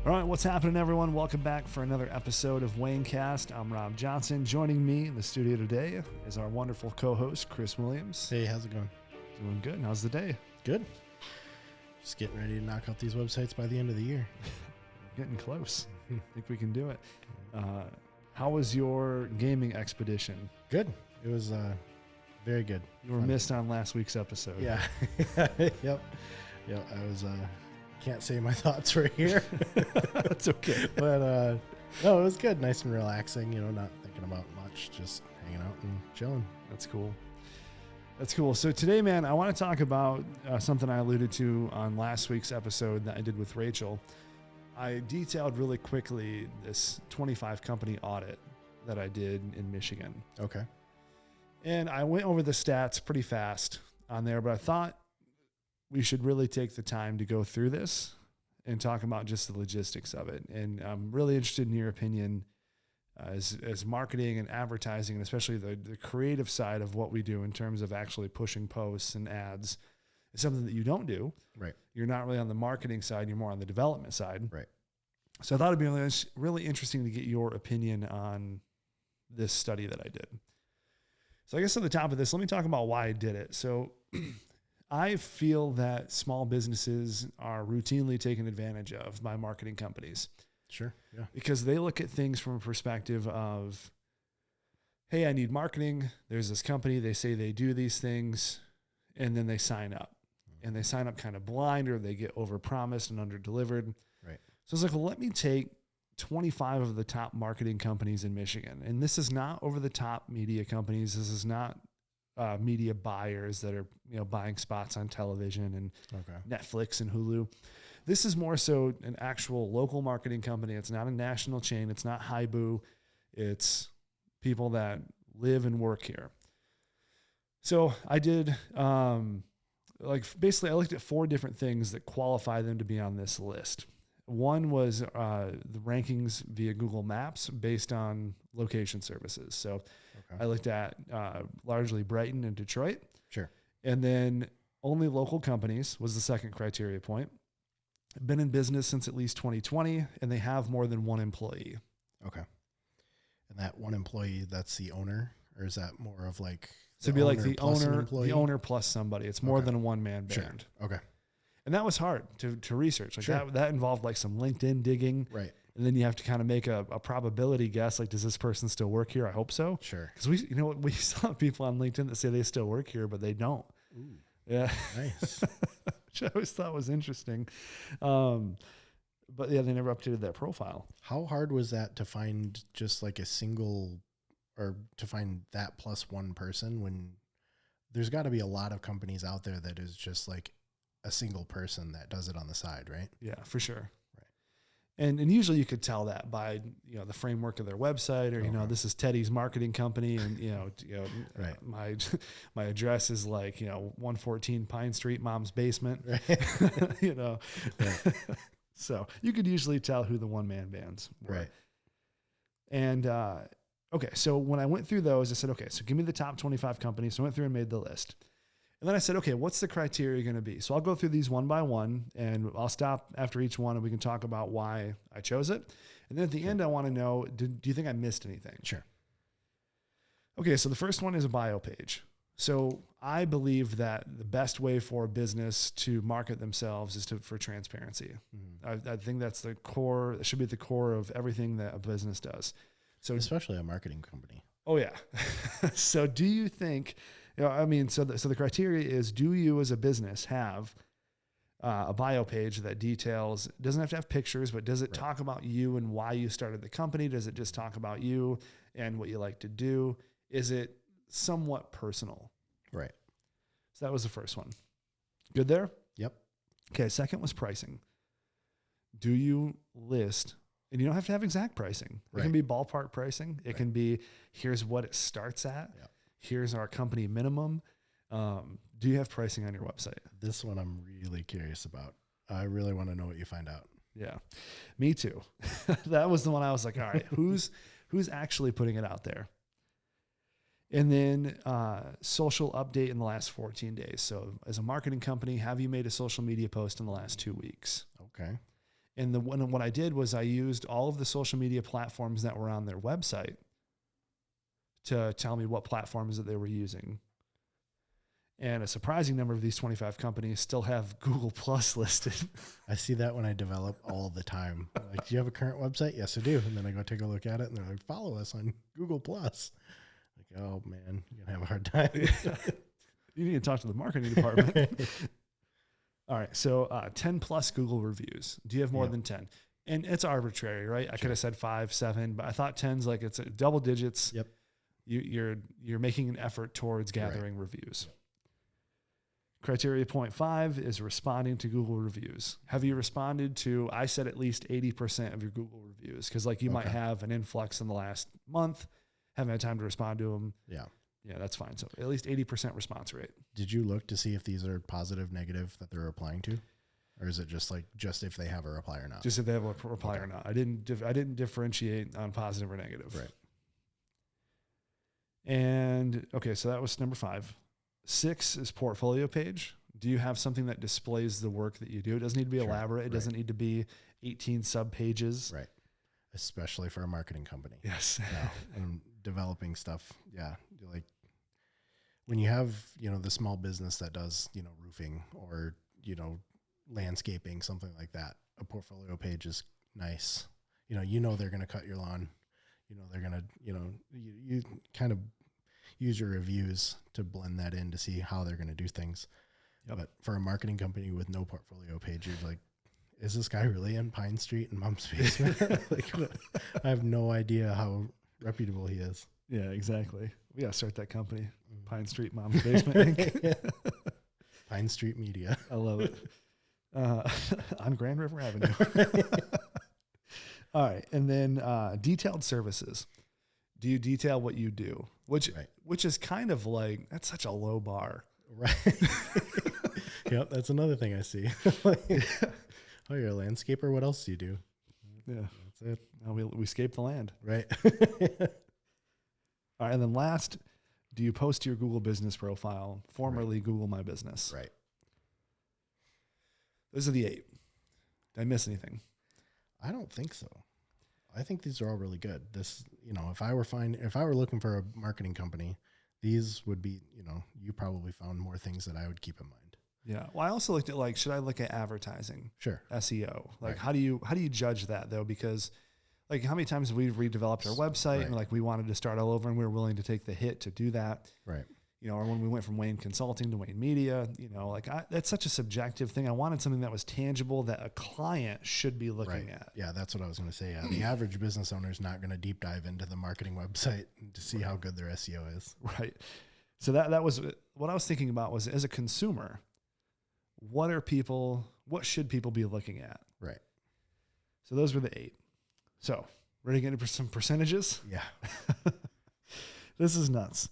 All right, what's happening, everyone? Welcome back for another episode of Waynecast. I'm Rob Johnson. Joining me in the studio today is our wonderful co-host, Chris Williams. Hey, how's it going? Doing good. How's the day? Good. Just getting ready to knock out these websites by the end of the year. Getting close. I think we can do it. How was your gaming expedition? Good. It was very good. You were missed on last week's episode. Yeah. Yep. I was... can't say my thoughts right here. That's okay. But no, it was good. Nice and relaxing, not thinking about much, just hanging out and chilling. That's cool. That's cool. So today, man, I want to talk about something I alluded to on last week's episode that I did with Rachel. I detailed really quickly this 25 company audit that I did in Michigan. Okay. And I went over the stats pretty fast on there, but I thought we should really take the time to go through this and talk about just the logistics of it. And I'm really interested in your opinion as marketing and advertising, and especially the creative side of what we do in terms of actually pushing posts and ads. It's something that you don't do. Right. You're not really on the marketing side. You're more on the development side. Right. So I thought it'd be really interesting to get your opinion on this study that I did. So I guess at the top of this, let me talk about why I did it. So I feel that small businesses are routinely taken advantage of by marketing companies. Sure. Yeah. Because they look at things from a perspective of, hey, I need marketing. There's this company. They say they do these things, and then they sign up. And they sign up kind of blind, or they get overpromised and underdelivered. Right. So it's like, well, let me take 25 of the top marketing companies in Michigan. And this is not over-the-top media companies. This is not media buyers that are buying spots on television and Netflix and Hulu. This is more so an actual local marketing company. It's not a national chain. It's not Haibu. It's people that live and work here. So I did basically I looked at 4 different things that qualify them to be on this list. One was the rankings via Google Maps based on location services. So I looked at largely Brighton and Detroit. Sure. And then only local companies was the second criteria point. Been in business since at least 2020, and they have more than one employee. Okay. And that one employee, that's the owner, or is that more of like... So it'd be like the owner plus somebody. It's more than a one-man band. Sure. Okay. And that was hard to research. Like that involved like some LinkedIn digging. Right. And then you have to kind of make a probability guess. Like, does this person still work here? I hope so. Sure. Because we saw people on LinkedIn that say they still work here, but they don't. Ooh. Yeah. Nice. Which I always thought was interesting. But yeah, they never updated that profile. How hard was that to find just like a single, or to find that plus one person, when there's got to be a lot of companies out there that is just like a single person that does it on the side, right? Yeah, for sure. Right. And usually you could tell that by, the framework of their website, or, this is Teddy's marketing company. And, right. my address is like, 114 Pine Street, mom's basement, Right. Right. So you could usually tell who the one-man bands were. Right. And, okay. So when I went through those, I said, okay, so give me the top 25 companies. So I went through and made the list. And then I said, okay, what's the criteria going to be? So I'll go through these one by one, and I'll stop after each one, and we can talk about why I chose it. And then at the end, I want to know, do you think I missed anything? Sure. Okay, so the first one is a bio page. So I believe that the best way for a business to market themselves is for transparency. Mm-hmm. I think that's the core. It should be at the core of everything that a business does. So especially a marketing company. Oh yeah. So do you think? So the criteria is: do you as a business have a bio page that details? Doesn't have to have pictures, but does it talk about you and why you started the company? Does it just talk about you and what you like to do? Is it somewhat personal? Right. So that was the first one. Good there? Yep. Okay. Second was pricing. Do you list? And you don't have to have exact pricing. It can be ballpark pricing. It can be, here's what it starts at. Yep. Here's our company minimum. Do you have pricing on your website? This one I'm really curious about. I really want to know what you find out. Yeah, me too. That was the one I was like, all right, who's actually putting it out there? And then social update in the last 14 days. So as a marketing company, have you made a social media post in the last 2 weeks? Okay. And what I did was I used all of the social media platforms that were on their website to tell me what platforms that they were using. And a surprising number of these 25 companies still have Google Plus listed. I see that when I develop all the time. Like, do you have a current website? Yes, I do. And then I go take a look at it and they're like, follow us on Google Plus. Like, oh man, you're gonna have a hard time. You need to talk to the marketing department. All right. So 10 plus Google reviews. Do you have more than 10? And it's arbitrary, right? I could have said 5, 7, but I thought 10's like it's double digits. Yep. You're making an effort towards gathering reviews. Criteria point 5 is responding to Google reviews. Have you responded to, I said at least 80% of your Google reviews? Because like you might have an influx in the last month, haven't had time to respond to them. Yeah. Yeah, that's fine. So at least 80% response rate. Did you look to see if these are positive, negative that they're replying to? Or is it just if they have a reply or not? Just if they have a reply or not. I didn't differentiate on positive or negative. Right. And okay, so that was number 5. 6 is portfolio page. Do you have something that displays the work that you do? It doesn't need to be elaborate. It doesn't need to be 18 sub pages. Right. Especially for a marketing company. Yes. When developing stuff. Yeah. Like when you have, the small business that does, roofing or, landscaping, something like that, a portfolio page is nice. They're going to cut your lawn. They're going to, you kind of use your reviews to blend that in to see how they're going to do things. Yep. But for a marketing company with no portfolio page, you're like, is this guy really in Pine Street in Mom's Basement? Like, I have no idea how reputable he is. Yeah, exactly. We got to start that company. Pine Street Mom's Basement Inc. Pine Street Media. I love it. On Grand River Avenue. All right. And then detailed services. Do you detail what you do? Which is kind of like, that's such a low bar. Right. Yep. That's another thing I see. Oh, you're a landscaper. What else do you do? Yeah. That's it. No, we scape the land. Right. All right. And then last, do you post to your Google business profile, formerly Google My Business? Right. Those are the 8. Did I miss anything? I don't think so. I think these are all really good. This, if I were looking for a marketing company, these would be, you probably found more things that I would keep in mind. Yeah. Well, I also looked at should I look at advertising? Sure. SEO. How do you judge that though? Because how many times have we redeveloped our website and we wanted to start all over and we were willing to take the hit to do that. Right. Or when we went from Wayne Consulting to Wayne Media, that's such a subjective thing. I wanted something that was tangible that a client should be looking at. Yeah, that's what I was going to say. Yeah, the average business owner is not going to deep dive into the marketing website to see how good their SEO is. Right. So that was what I was thinking about was, as a consumer, what should people be looking at? Right. So those were the 8. So ready to get into some percentages? Yeah. This is nuts.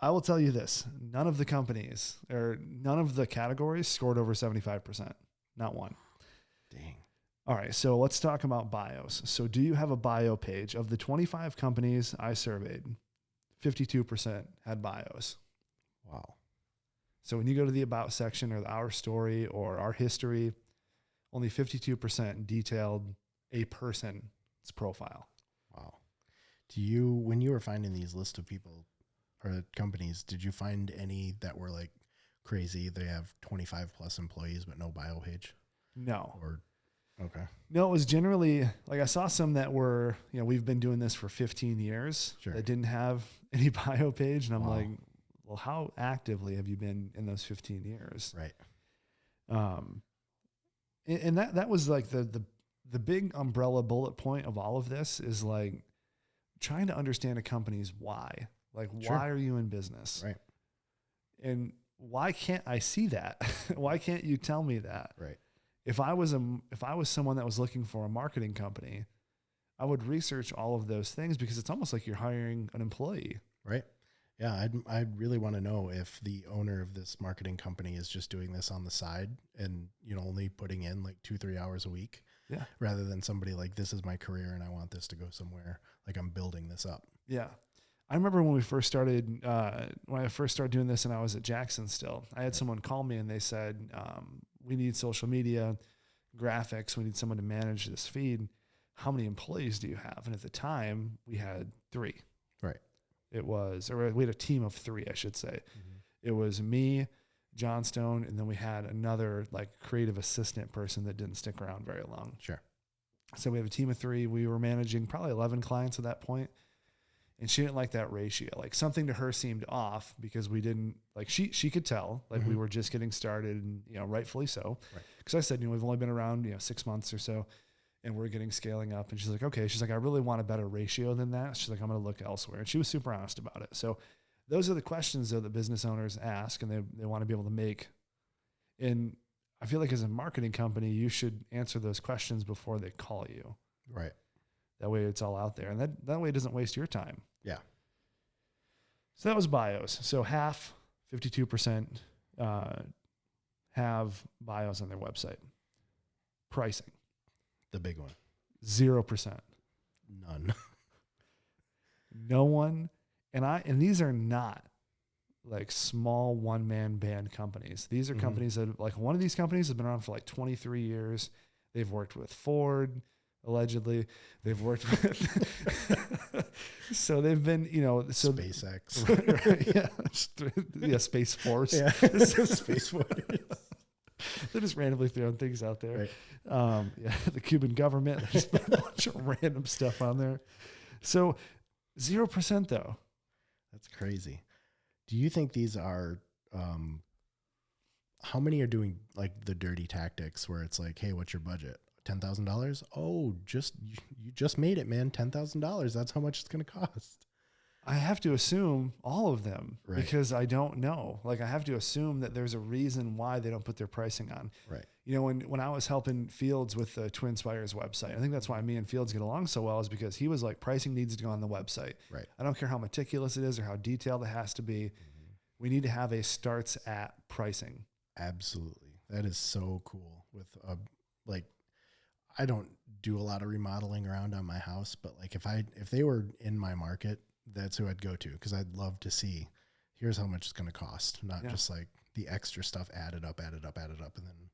I will tell you this. None of the companies or none of the categories scored over 75%. Not one. Dang. All right. So let's talk about bios. So do you have a bio page? Of the 25 companies I surveyed, 52% had bios. Wow. So when you go to the about section or our story or our history, only 52% detailed a person's profile. Wow. When you were finding these lists of people or companies, did you find any that were like crazy? They have 25 plus employees, but no bio page? No. Okay. No, it was generally I saw some that were, we've been doing this for 15 years that didn't have any bio page. And I'm like, well, how actively have you been in those 15 years? Right. And that was the big umbrella bullet point of all of this is trying to understand a company's why. Why are you in business? Right. And why can't I see that? Why can't you tell me that? Right. If I was someone that was looking for a marketing company, I would research all of those things because it's almost like you're hiring an employee. Right. Yeah. I'd really want to know if the owner of this marketing company is just doing this on the side and, only putting in 2-3 hours a week. Yeah. Rather than somebody this is my career and I want this to go somewhere. I'm building this up. Yeah. I remember when I first started doing this and I was at Jackson still, I had someone call me and they said, we need social media. graphics. We need someone to manage this feed. How many employees do you have? And at the time we had 3. Right. It was, or we had a team of 3, I should say. It was me, John Stone, and then we had another like creative assistant person that didn't stick around very long. Sure. So we have a team of 3. We were managing probably 11 clients at that point. And she didn't like that ratio. Like something to her seemed off because we didn't like, she could tell like we were just getting started and, rightfully so. Right. Cause I said, we've only been around, 6 months or so and we're getting scaling up. And she's like, okay. She's like, I really want a better ratio than that. She's like, I'm going to look elsewhere. And she was super honest about it. So those are the questions though that business owners ask and they want to be able to make. And I feel like as a marketing company, you should answer those questions before they call you. Right. That way it's all out there. And that way it doesn't waste your time. Yeah. So that was bios. So half, 52%, have bios on their website. Pricing. The big one. 0%. None. No one. And these are not like small one-man band companies. These are companies that like one of these companies has been around for like 23 years. They've worked with Ford, allegedly. They've worked with, so they've been, SpaceX. Right, yeah. Space Force. Yeah. Space Force. They're just randomly throwing things out there. Right. The Cuban government, there's been a bunch of random stuff on there. So 0% though. That's crazy. Do you think these are, how many are doing like the dirty tactics where it's like, hey, what's your budget? $10,000? Oh, you just made it, man. $10,000. That's how much it's going to cost. I have to assume all of them because I don't know. Like I have to assume that there's a reason why they don't put their pricing on. Right. When I was helping Fields with the Twin Spires website, I think that's why me and Fields get along so well is because he was like, pricing needs to go on the website. Right. I don't care how meticulous it is or how detailed it has to be. We need to have a starts at pricing. Absolutely. That is so cool with I don't do a lot of remodeling around on my house, but like if they were in my market, that's who I'd go to. Cause I'd love to see, here's how much it's going to cost. Not just like the extra stuff added up. And then,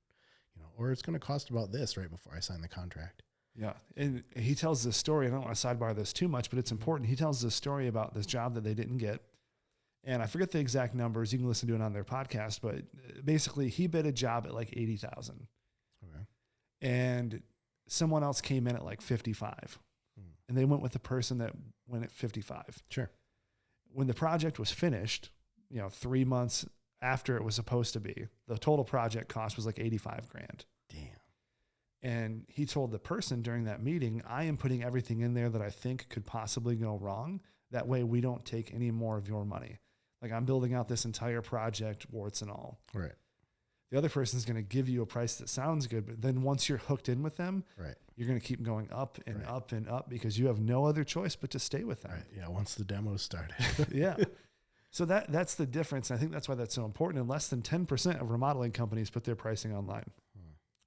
or it's going to cost about this right before I sign the contract. Yeah. And he tells this story. I don't want to sidebar this too much, but it's important. He tells this story about this job that they didn't get. And I forget the exact numbers. You can listen to it on their podcast, but basically he bid a job at like 80,000. Okay. And someone else came in at like 55 and they went with the person that went at 55. Sure. When the project was finished, 3 months after it was supposed to be, the total project cost was like 85 grand. Damn. And he told the person during that meeting, I am putting everything in there that I think could possibly go wrong. That way we don't take any more of your money. Like I'm building out this entire project, warts and all. Right. The other person's going to give you a price that sounds good, but then once you're hooked in with them, right, you're going to keep going up and up and up because you have no other choice but to stay with them. Right. Yeah. Once the demo started. Yeah. So that's the difference. And I think that's why that's so important. And less than 10% of remodeling companies put their pricing online.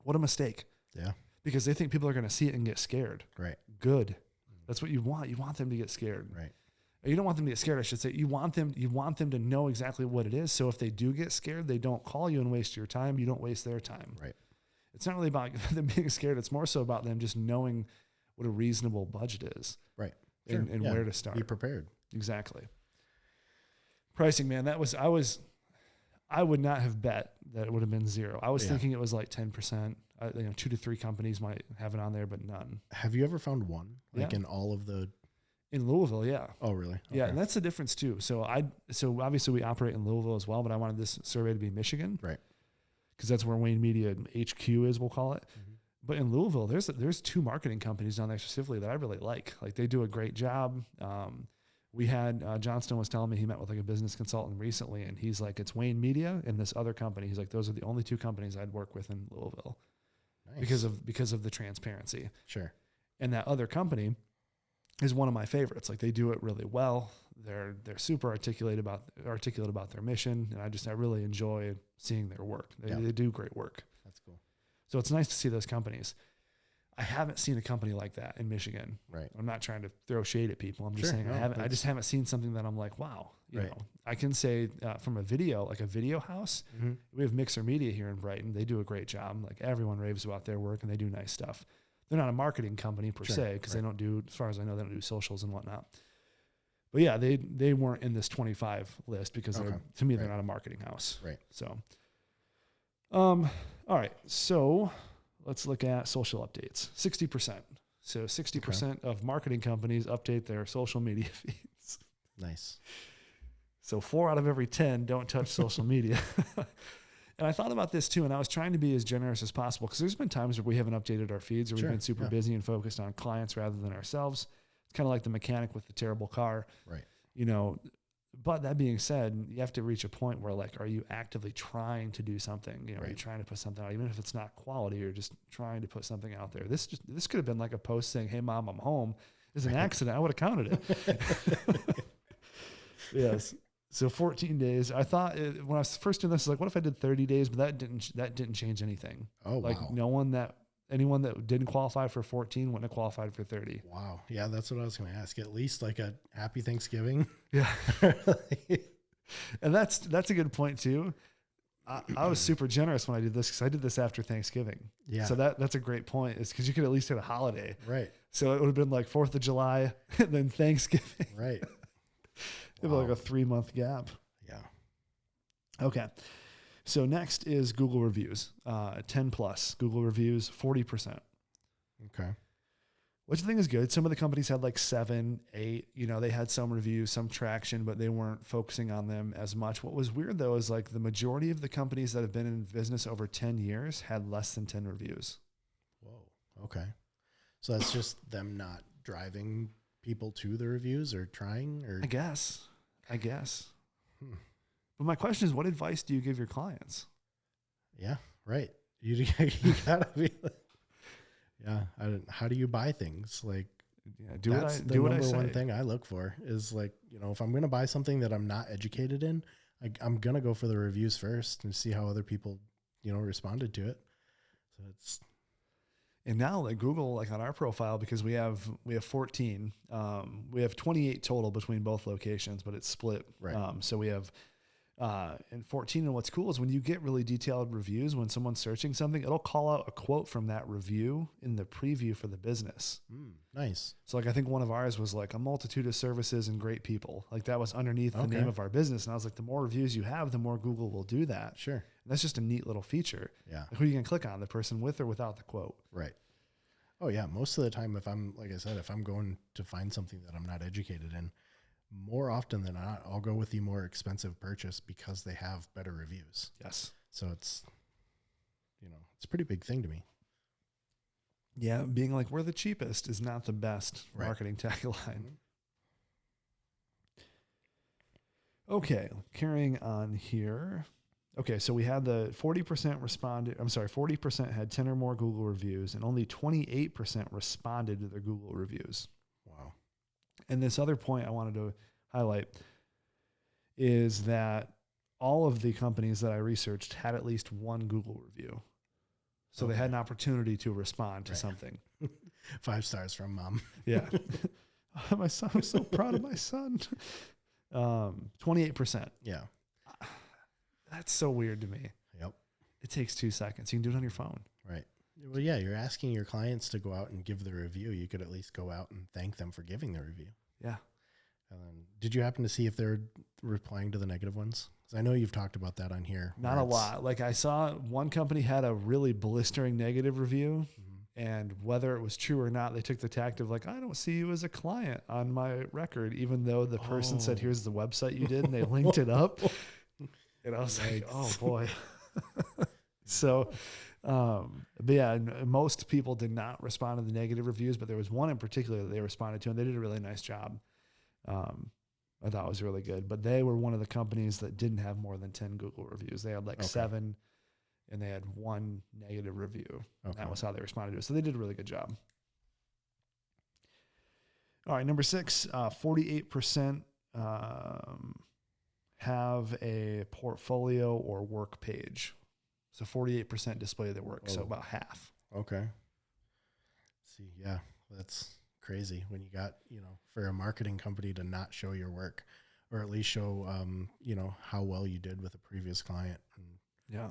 What a mistake. Yeah. Because they think people are going to see it and get scared. Right. Good. That's what you want. You want them to get scared. Right. You don't want them to get scared, I should say. You want them to know exactly what it is. So if they do get scared, they don't call you and waste your time. You don't waste their time. Right. It's not really about them being scared. It's more so about them just knowing what a reasonable budget is. Right. And where to start. Be prepared. Exactly. Pricing, man, I would not have bet that it would have been 0. I was thinking it was like 10%. 2 to 3 companies might have it on there, but none. Have you ever found one in all of the? In Louisville, yeah. Oh, really? Okay. Yeah, and that's the difference too. So obviously we operate in Louisville as well, but I wanted this survey to be Michigan, right? Because that's where Wayne Media HQ is, we'll call it. Mm-hmm. But in Louisville, there's 2 marketing companies down there specifically that I really like. Like they do a great job. We had Johnston was telling me he met with like a business consultant recently, and he's like, it's Wayne Media and this other company. He's like, those are the only 2 companies I'd work with in Louisville, nice. because of the transparency. Sure. And that other company is one of my favorites. Like they do it really well. They're super articulate about their mission, and I really enjoy seeing their work. They do great work. That's cool. So it's nice to see those companies. I haven't seen a company like that in Michigan. Right. I'm not trying to throw shade at people. I'm just Sure, saying I just haven't seen something that I'm like, wow, you Right. know, I can say from a video, like a video house, we have Mixer Media here in Brighton. They do a great job. Like everyone raves about their work and they do nice stuff. They're not a marketing company per se, because they don't do, as far as I know, they don't do socials and whatnot. But yeah, they weren't in this 25 list because to me, they're not a marketing house. Right. So, all right. So let's look at social updates. 60%. So 60% of marketing companies update their social media feeds. Nice. So 4 out of every 10 don't touch social media. And I thought about this too, and I was trying to be as generous as possible, because there's been times where we haven't updated our feeds, or we've been super busy and focused on clients rather than ourselves. It's kind of like the mechanic with the terrible car. Right. You know, but that being said, you have to reach a point where, like, are you actively trying to do something? You know, are you trying to put something out, even if it's not quality, or just trying to put something out there? This could have been like a post saying, "Hey mom, I'm home." It's an accident. I would have counted it. Yes. So 14 days. I thought when I was first doing this, I was like, what if I did 30 days? But that didn't change anything. Oh, like wow. Anyone that didn't qualify for 14 wouldn't have qualified for 30. Wow. Yeah, that's what I was going to ask. At least like a happy Thanksgiving. Yeah. And that's a good point too. I was super generous when I did this, because I did this after Thanksgiving. Yeah. So that's a great point, is because you could at least hit a holiday. Right. So it would have been like 4th of July and then Thanksgiving. Right. It'd be like a 3-month gap. Yeah. Okay. So next is Google reviews, 10 plus. Google reviews, 40%. Okay. Which I think is good. Some of the companies had like 7, 8, you know, they had some reviews, some traction, but they weren't focusing on them as much. What was weird though, is like the majority of the companies that have been in business over 10 years had less than 10 reviews. Whoa. Okay. So that's just them not driving people to the reviews or trying, or I guess. But my question is, what advice do you give your clients? Yeah, right. You gotta be. How do you buy things? Like, the number one thing I look for is, like, you know, if I'm going to buy something that I'm not educated in, I'm going to go for the reviews first and see how other people, you know, responded to it. So it's. And now, like, Google, like on our profile, because we have 14, we have 28 total between both locations, but it's split. Right. So we have, and 14. And what's cool is when you get really detailed reviews, when someone's searching something, it'll call out a quote from that review in the preview for the business. Nice. So like, I think one of ours was like, a multitude of services and great people. Like that was underneath the name of our business. And I was like, the more reviews you have, the more Google will do that. Sure. And that's just a neat little feature. Yeah. Like, who are you going to click on, the person with or without the quote? Right. Oh yeah. Most of the time, if I'm, like I said, if I'm going to find something that I'm not educated in, more often than not, I'll go with the more expensive purchase because they have better reviews. Yes. So it's, you know, it's a pretty big thing to me. Yeah. Being like, we're the cheapest is not the best marketing tagline. Okay. Carrying on here. Okay. So we had the 40% had 10 or more Google reviews, and only 28% responded to their Google reviews. Wow. And this other point I wanted to highlight is that all of the companies that I researched had at least one Google review. So they had an opportunity to respond to something. 5 stars from mom. Yeah. My son, I'm so proud of my son. 28%. Yeah. That's so weird to me. Yep. It takes 2 seconds. You can do it on your phone. Right. Well, yeah, you're asking your clients to go out and give the review. You could at least go out and thank them for giving the review. Yeah. And then, did you happen to see if they're replying to the negative ones? Because I know you've talked about that on here. Not a lot. Like, I saw one company had a really blistering negative review, and whether it was true or not, they took the tact of like, I don't see you as a client on my record, even though the person said, here's the website you did, and they linked it up. And I was like, oh boy. So, but yeah, most people did not respond to the negative reviews, but there was one in particular that they responded to, and they did a really nice job. I thought it was really good, but they were one of the companies that didn't have more than 10 Google reviews. They had like 7, and they had 1 negative review. That was how they responded to it. So they did a really good job. All right. Number 6, 48%, have a portfolio or work page. So 48% display their work. So about half. Okay. see. Yeah, that's crazy when you got, for a marketing company to not show your work, or at least show, how well you did with a previous client. Yeah.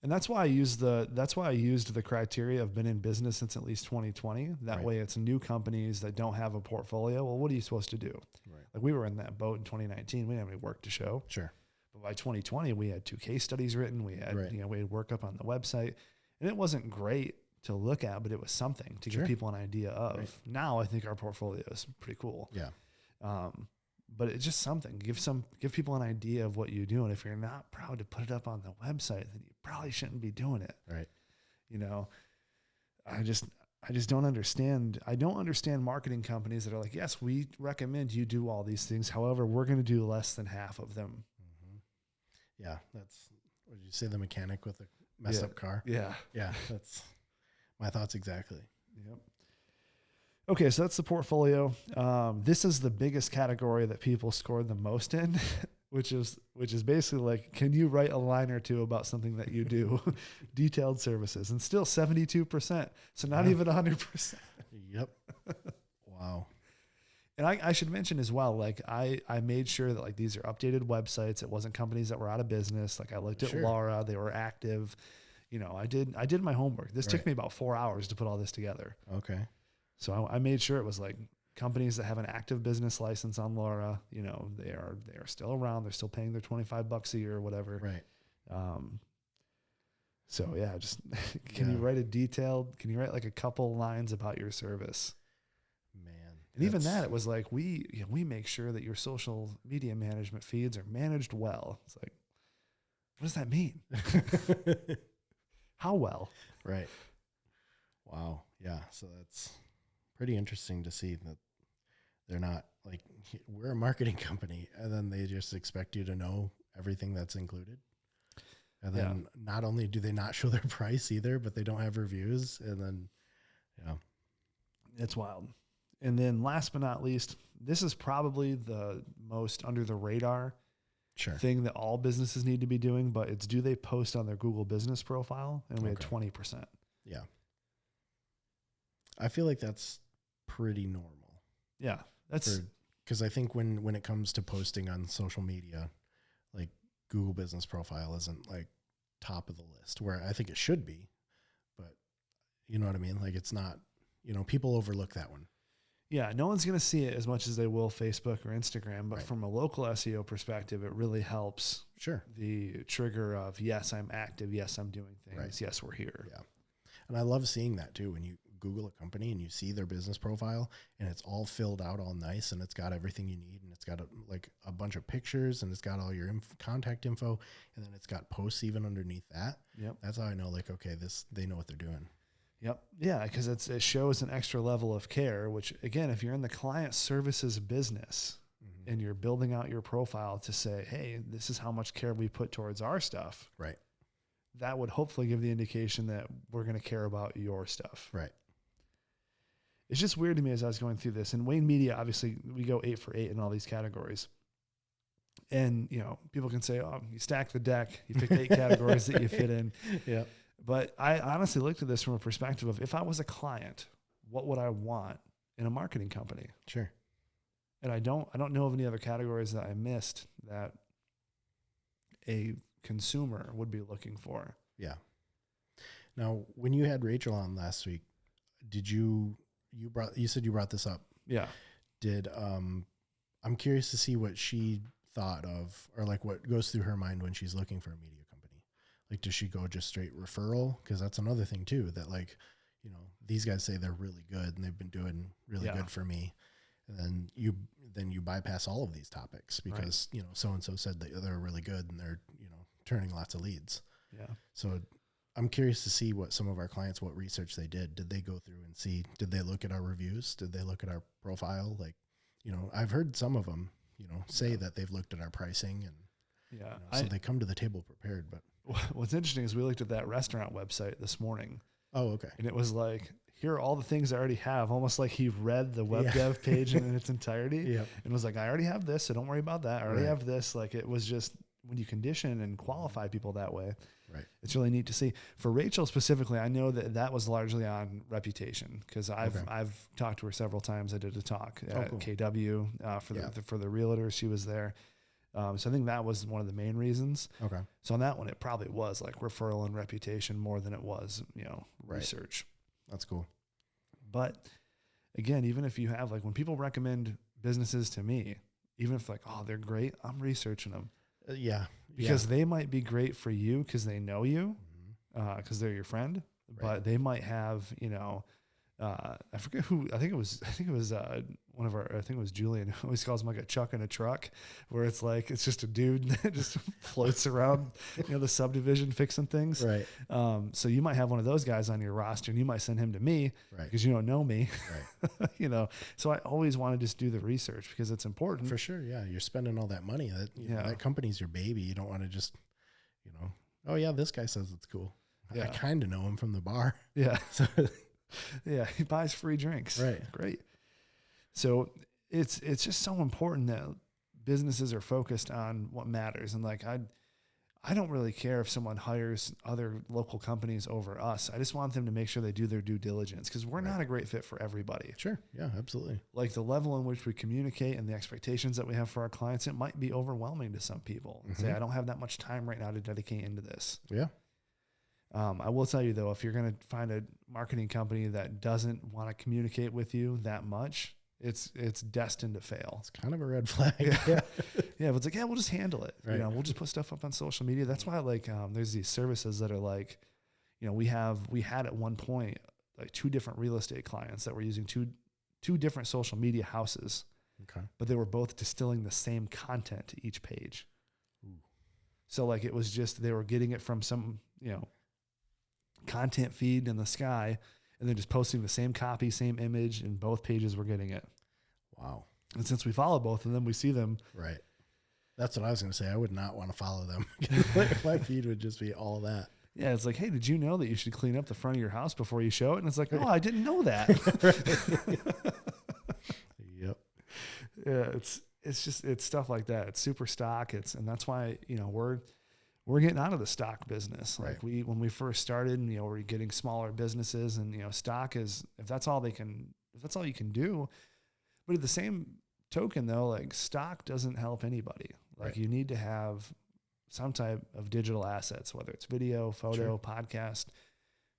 And that's why I used the criteria of been in business since at least 2020. That way it's new companies that don't have a portfolio. Well, what are you supposed to do? Right. Like we were in that boat in 2019. We didn't have any work to show. Sure. But by 2020, we had 2 case studies written. We had, we had work up on the website, and it wasn't great to look at, but it was something to give people an idea of. Right. Now I think our portfolio is pretty cool. Yeah. But it's just something. Give people an idea of what you do, and if you're not proud to put it up on the website, then you probably shouldn't be doing it. Right. I just don't understand. I don't understand marketing companies that are like, yes, we recommend you do all these things. However, we're going to do less than half of them. Mm-hmm. Yeah. That's, what did you say? The mechanic with a messed up car? Yeah. Yeah. That's my thoughts exactly. Yep. Okay, so that's the portfolio. This is the biggest category that people scored the most in, which is basically like, can you write a line or two about something that you do? Detailed services, and still 72%. So not even 100%. Yep. Wow. And I should mention as well, like I made sure that like these are updated websites. It wasn't companies that were out of business. Like I looked at Laura, they were active. I did my homework. This took me about 4 hours to put all this together. Okay. So I made sure it was like companies that have an active business license on Laura, they are still around. They're still paying their $25 a year or whatever. Right. So yeah, just can you write like a couple lines about your service? Man. And even that, it was like, we make sure that your social media management feeds are managed well. It's like, what does that mean? How well? Right. Wow. Yeah. So that's pretty interesting to see that they're not like, we're a marketing company, and then they just expect you to know everything that's included. And then not only do they not show their price either, but they don't have reviews. And then, it's wild. And then last but not least, this is probably the most under the radar thing that all businesses need to be doing, but it's, do they post on their Google business profile? And we had 20%. Yeah. I feel like that's pretty normal. Yeah. That's because I think when it comes to posting on social media, like Google business profile isn't like top of the list, where I think it should be, but you know what I mean? Like it's not, people overlook that one. Yeah. No one's going to see it as much as they will Facebook or Instagram, but from a local SEO perspective, it really helps the trigger of, yes, I'm active. Yes, I'm doing things. Right. Yes, we're here. Yeah. And I love seeing that too. When you Google a company and you see their business profile and it's all filled out all nice and it's got everything you need and it's got a bunch of pictures and it's got all your contact info, and then it's got posts even underneath that. Yep. That's how I know, like, okay, they know what they're doing. Yep. Yeah. Because it shows an extra level of care, which again, if you're in the client services business and you're building out your profile to say, hey, this is how much care we put towards our stuff. Right. That would hopefully give the indication that we're going to care about your stuff. Right. It's just weird to me as I was going through this. And Wayne Media, obviously, we go 8 for 8 in all these categories. And, people can say, oh, you stack the deck. You picked 8 categories that you fit in. Yeah. But I honestly looked at this from a perspective of, if I was a client, what would I want in a marketing company? Sure. And I don't know of any other categories that I missed that a consumer would be looking for. Yeah. Now, when you had Rachel on last week, did you said you brought this up. Yeah. I'm curious to see what she thought of, or like what goes through her mind when she's looking for a media company. Like, does she go just straight referral? Because that's another thing too, that like, these guys say they're really good and they've been doing really good for me. And then you bypass all of these topics because, so-and-so said that they're really good and they're, turning lots of leads. Yeah. So I'm curious to see what some of our clients, what research they did. Did they go through and see, did they look at our reviews? Did they look at our profile? Like, I've heard some of them, say that they've looked at our pricing and, so they come to the table prepared. But what's interesting is we looked at that restaurant website this morning. Oh, okay. And it was like, here are all the things I already have, almost like he read the web dev page in its entirety and was like, I already have this, so don't worry about that. I already have this. Like, it was just, when you condition and qualify people that way, Right. it's really neat to see. For Rachel specifically, I know that was largely on reputation, because I've talked to her several times. I did a talk at cool. KW for the realtors. She was there. So I think that was one of the main reasons. Okay. So on that one, it probably was like referral and reputation more than it was, research. That's cool. But again, even if you have, like, when people recommend businesses to me, even if like, oh, they're great, I'm researching them. Because they might be great for you because they know you, because they're your friend, but they might have, I forget who, I think it was one of our, I think it was Julian, who always calls him like a chuck in a truck, where it's like, it's just a dude that just floats around, the subdivision fixing things. Right. So you might have one of those guys on your roster, and you might send him to me because you don't know me, so I always want to just do the research because it's important. For sure. Yeah. You're spending all that money that company's your baby. You don't want to just, oh yeah, this guy says it's cool. I kind of know him from the bar. Yeah. Yeah, he buys free drinks. Right. Great. So it's just so important that businesses are focused on what matters. And like, I don't really care if someone hires other local companies over us. I just want them to make sure they do their due diligence, because we're not a great fit for everybody. Sure. Yeah, absolutely. Like the level in which we communicate and the expectations that we have for our clients, it might be overwhelming to some people. And say, I don't have that much time right now to dedicate into this. Yeah. I will tell you though, if you're going to find a marketing company that doesn't want to communicate with you that much, it's destined to fail. It's kind of a red flag. Yeah. But it's like, we'll just handle it. Right. We'll just put stuff up on social media. That's why there's these services that are like, we had at one point like 2 different real estate clients that were using two different social media houses. Okay. But they were both distilling the same content to each page. Ooh. So like, it was just, they were getting it from some, content feed in the sky, and then just posting the same copy, same image, and both pages were getting it. Wow. And since we follow both of them, we see them. Right. That's what I was going to say. I would not want to follow them. My feed would just be all that. Yeah. It's like, hey, did you know that you should clean up the front of your house before you show it? And it's like, oh, I didn't know that. Yep. Yeah. It's stuff like that. It's super stock. And that's why, we're getting out of the stock business. Like when we first started, we're getting smaller businesses, and, stock is, if that's all you can do. But at the same token though, like, stock doesn't help anybody. Like you need to have some type of digital assets, whether it's video, photo, podcast,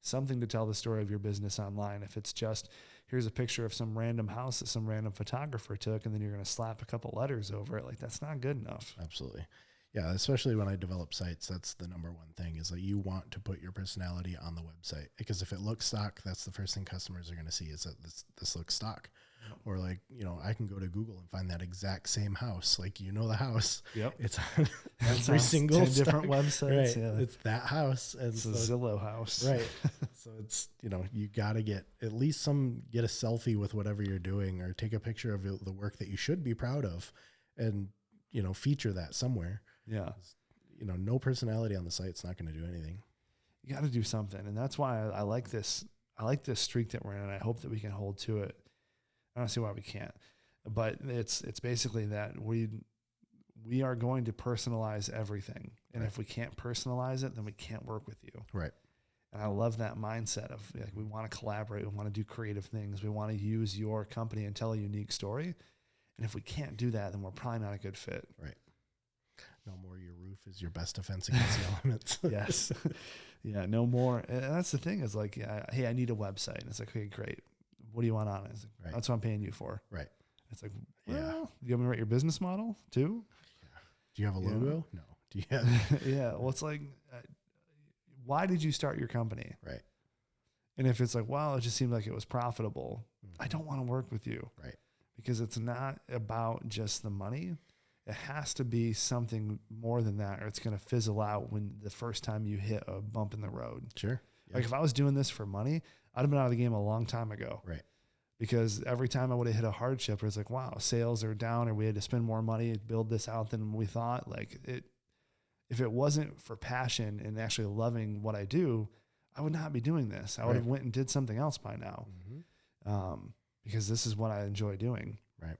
something to tell the story of your business online. If it's just, here's a picture of some random house that some random photographer took, and then you're going to slap a couple letters over it, like, that's not good enough. Absolutely. Yeah, especially when I develop sites, that's the number one thing, is that you want to put your personality on the website, because if it looks stock, that's the first thing customers are going to see, is that this looks stock. Yep. Or like, I can go to Google and find that exact same house. Like, the house. Yep. It's on every single 10 different websites. Right. Yeah. It's that house. And it's a Zillow house. Right. So it's, you got to get at least get a selfie with whatever you're doing, or take a picture of the work that you should be proud of, and, feature that somewhere. Yeah. No personality on the site's not going to do anything. You got to do something. And that's why I like this. I like this streak that we're in, and I hope that we can hold to it. I don't see why we can't, but it's basically that we are going to personalize everything. And if we can't personalize it, then we can't work with you. Right. And I love that mindset of, like, we want to collaborate. We want to do creative things. We want to use your company and tell a unique story. And if we can't do that, then we're probably not a good fit. Right. No more your roof is your best defense against the elements. Yes. Yeah, no more. And that's the thing, is like, hey, I need a website. And it's like, okay, great. What do you want on it? Like, that's what I'm paying you for. Right. It's like, well, do you want me to write your business model too? Yeah. Do you have a logo? No. Do you have? Yeah. Well, it's like, why did you start your company? Right. And if it's like, well, it just seemed like it was profitable, I don't want to work with you. Right. Because it's not about just the money. It has to be something more than that, or it's going to fizzle out when the first time you hit a bump in the road. Sure. Like if I was doing this for money, I'd have been out of the game a long time ago. Right. Because every time I would have hit a hardship where it's like, wow, sales are down, or we had to spend more money to build this out than we thought. Like if it wasn't for passion and actually loving what I do, I would not be doing this. I would have went and did something else by now. Because this is what I enjoy doing. Right.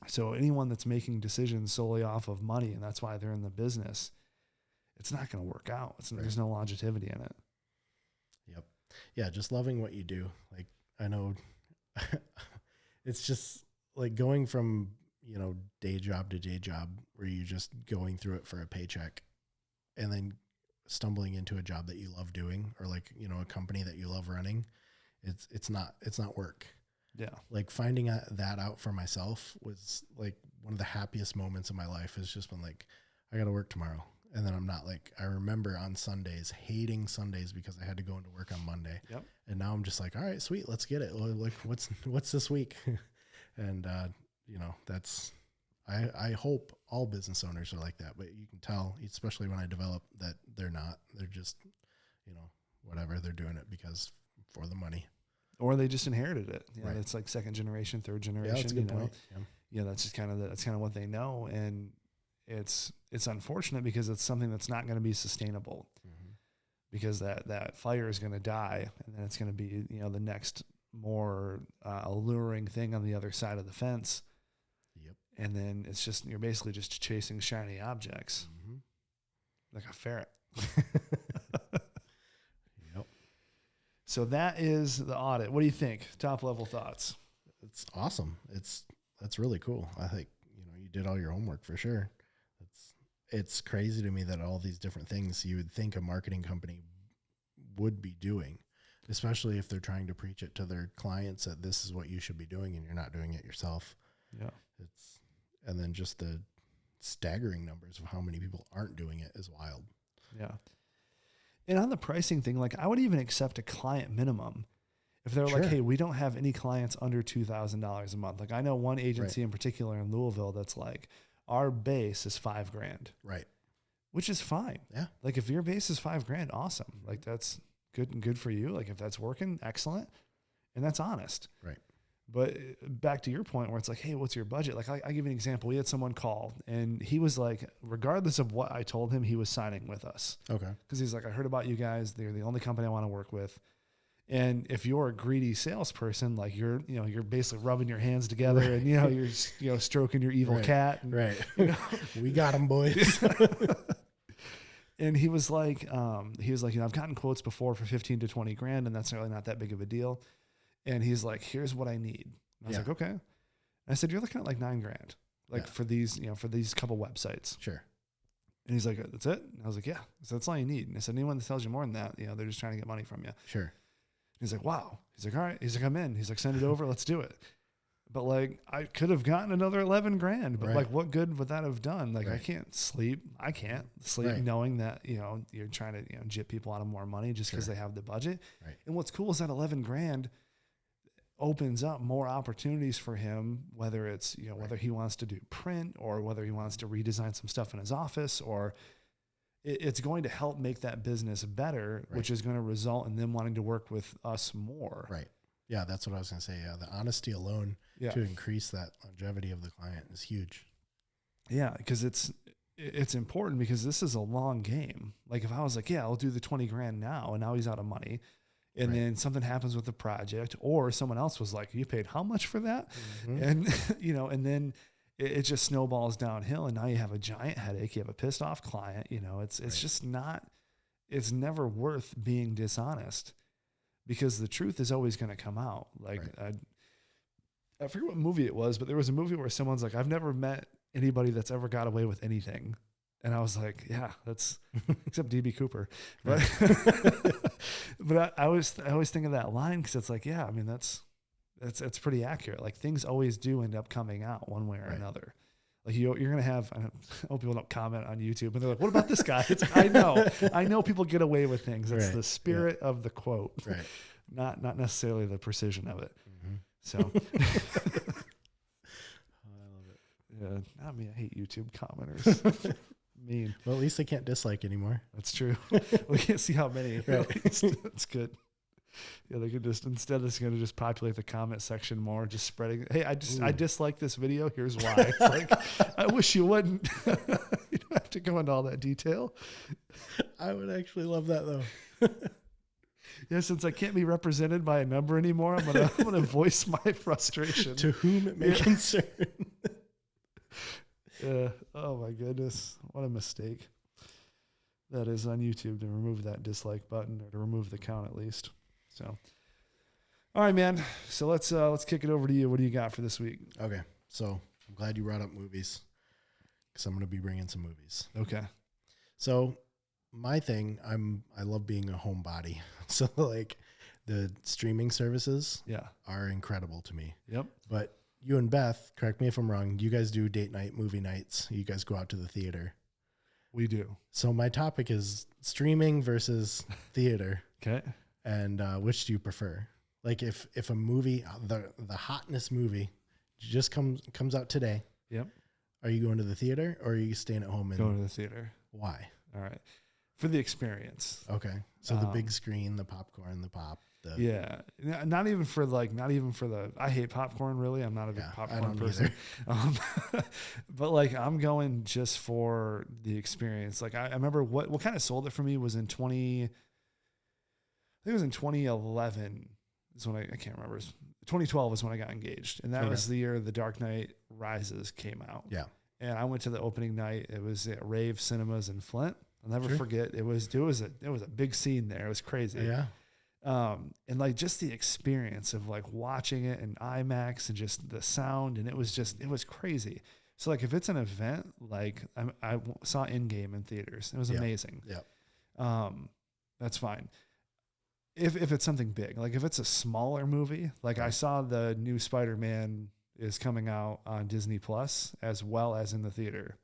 So anyone that's making decisions solely off of money, and that's why they're in the business, it's not going to work out. There's no longevity in it. Yep. Yeah. Just loving what you do. Like, I know it's just like going from, day job to day job where you're just going through it for a paycheck and then stumbling into a job that you love doing, or like, a company that you love running. It's not work. Yeah. Like finding that out for myself was like one of the happiest moments of my life, is just when like, I got to work tomorrow. And then I'm not like, I remember on Sundays, hating Sundays because I had to go into work on Monday. Yep. And now I'm just like, all right, sweet, let's get it. Like, what's this week? And, I hope all business owners are like that, but you can tell, especially when I develop, that they're not. They're just, whatever, they're doing it because for the money. Or they just inherited it. Right. It's like second generation, third generation. Yeah, that's a good point. Yeah, that's just kind of what they know. And it's unfortunate because it's something that's not going to be sustainable, because that fire is going to die, and then it's going to be, the next more alluring thing on the other side of the fence. Yep. And then it's just, you're basically just chasing shiny objects, like a ferret. Yep. So that is the audit. What do you think? Top level thoughts? It's awesome. That's really cool. I think, you did all your homework for sure. It's crazy to me that all these different things you would think a marketing company would be doing, especially if they're trying to preach it to their clients that this is what you should be doing and you're not doing it yourself. Yeah. And then just the staggering numbers of how many people aren't doing it is wild. Yeah. And on the pricing thing, like I would even accept a client minimum if they're like, hey, we don't have any clients under $2,000 a month. Like I know one agency in particular in Louisville that's like, our base is $5,000. Right. Which is fine. Yeah. Like if your base is $5,000, awesome. Like that's good and good for you. Like if that's working, excellent. And that's honest. Right. But back to your point where it's like, hey, what's your budget? Like I give you an example. We had someone call and he was like, regardless of what I told him, he was signing with us. Okay. Because he's like, I heard about you guys. They're the only company I want to work with. And if you're a greedy salesperson, like you're basically rubbing your hands together and, you're stroking your evil cat. And, we got them, boys. And he was like, I've gotten quotes before for 15 to 20 grand, and that's really not that big of a deal. And he's like, here's what I need. And I was like, okay. And I said, you're looking at like $9,000, for these, for these couple websites. Sure. And he's like, that's it? And I was like, yeah. So that's all you need. And I said, anyone that tells you more than that, they're just trying to get money from you. Sure. And he's like, wow. He's like, all right. He's like, I'm in. He's like, send it over. Let's do it. But like, I could have gotten another $11,000, but like, what good would that have done? Like, I can't sleep. I can't sleep knowing that, you're trying to, jip people out of more money just because they have the budget. Right. And what's cool is that $11,000 opens up more opportunities for him, whether it's, whether he wants to do print or whether he wants to redesign some stuff in his office, or it's going to help make that business better, which is going to result in them wanting to work with us more. Right. Yeah, that's what I was going to say. Yeah, the honesty alone to increase that longevity of the client is huge. Yeah, because it's important, because this is a long game. Like if I was like, yeah, I'll do the $20,000 now, and now he's out of money, and then something happens with the project, or someone else was like, you paid how much for that? And and then it just snowballs downhill, and now you have a giant headache. You have a pissed off client. It's just not. It's never worth being dishonest, because the truth is always going to come out. Like I forget what movie it was, but there was a movie where someone's like, I've never met anybody that's ever got away with anything. And I was like, yeah, that's except DB Cooper. But, but I always think of that line, because it's like, yeah, I mean, that's pretty accurate. Like things always do end up coming out one way or another. Like you're going to have, I hope people don't comment on YouTube, but they're like, what about this guy? I know people get away with things. It's the spirit of the quote, not necessarily the precision of it. So I love it. Yeah. Not me. I hate YouTube commenters. Mean. Well, at least they can't dislike anymore. That's true. We can't see how many. That's good. Yeah, they could just, instead it's going to just populate the comment section more, just spreading. Hey, I dislike this video. Here's why. It's like, I wish you wouldn't. You don't have to go into all that detail. I would actually love that though. Yeah, since I can't be represented by a number anymore, I'm gonna voice my frustration. To whom it may concern. Oh my goodness, what a mistake. that is on YouTube to remove that dislike button, or to remove the count at least. So, all right, man. So let's kick it over to you. What do you got for this week? Okay. So I'm glad you brought up movies, because I'm going to be bringing some movies. Okay. So my thing, I love being a homebody. So like the streaming services are incredible to me. Yep. But you and Beth, correct me if I'm wrong, you guys do date night movie nights. You guys go out to the theater. We do. So my topic is streaming versus theater. Okay. And which do you prefer? Like if a movie, the hotness movie just comes out today. Yep. Are you going to the theater, or are you staying at home? Going to the theater. Why? All right. For the experience. Okay. So the big screen, the popcorn, the pop. Not even for the, I hate popcorn, really. I'm not a big popcorn person. But like, I'm going just for the experience. Like I remember what kind of sold it for me was in 2011 is when I can't remember. 2012 is when I got engaged. And that was the year The Dark Knight Rises came out. Yeah. And I went to the opening night. It was at Rave Cinemas in Flint. I'll never forget. It was a big scene there. It was crazy. Yeah. And like just the experience of like watching it in IMAX and just the sound, and it was crazy. So like if it's an event, like I saw Endgame in theaters, it was amazing. Yeah. That's fine. If it's something big, like if it's a smaller movie, like I saw the new Spider-Man is coming out on Disney Plus as well as in the theater.